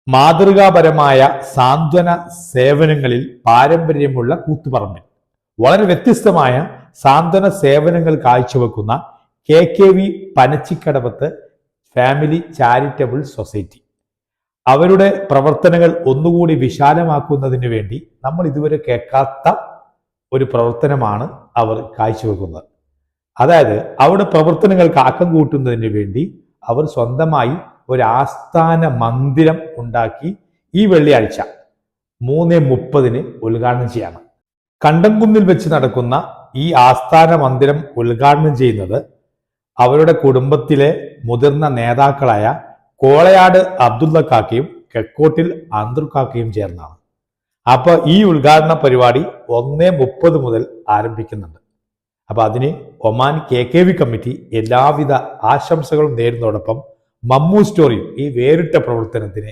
മാതൃകാപരമായ സാന്ത്വന സേവനങ്ങളിൽ പാരമ്പര്യമുള്ള കൂത്തുപറമ്പിൽ വളരെ വ്യത്യസ്തമായ സാന്ത്വന സേവനങ്ങൾ കാഴ്ചവെക്കുന്ന KKV പനച്ചിക്കടവത്ത് ഫാമിലി ചാരിറ്റബിൾ സൊസൈറ്റി അവരുടെ പ്രവർത്തനങ്ങൾ ഒന്നുകൂടി വിശാലമാക്കുന്നതിന് വേണ്ടി നമ്മൾ ഇതുവരെ കേൾക്കാത്ത ഒരു പ്രവർത്തനമാണ് അവർ കാഴ്ചവെക്കുന്നത്. അതായത് അവരുടെ പ്രവർത്തനങ്ങൾക്ക് ആക്കം കൂട്ടുന്നതിന് വേണ്ടി അവർ സ്വന്തമായി ഒരു ആസ്ഥാന മന്ദിരം ഉണ്ടാക്കി ഈ വെള്ളിയാഴ്ച 3:30 ഉദ്ഘാടനം ചെയ്യാണ്. കണ്ടംകുന്നിൽ വെച്ച് നടക്കുന്ന ഈ ആസ്ഥാന മന്ദിരം ഉദ്ഘാടനം ചെയ്യുന്നത് അവരുടെ കുടുംബത്തിലെ മുതിർന്ന നേതാക്കളായ കോളയാട് അബ്ദുള്ള കാക്കയും കെക്കോട്ടിൽ ആന്ത്രു കാക്കയും ചേർന്നാണ്. അപ്പൊ ഈ ഉദ്ഘാടന പരിപാടി 1:30 മുതൽ ആരംഭിക്കുന്നുണ്ട്. അപ്പൊ അതിന് ഒമാൻ KKV കമ്മിറ്റി എല്ലാവിധ ആശംസകളും നേരുന്നതോടൊപ്പം മമ്മൂ സ്റ്റോറിയും ഈ വേറിട്ട പ്രവർത്തനത്തിന്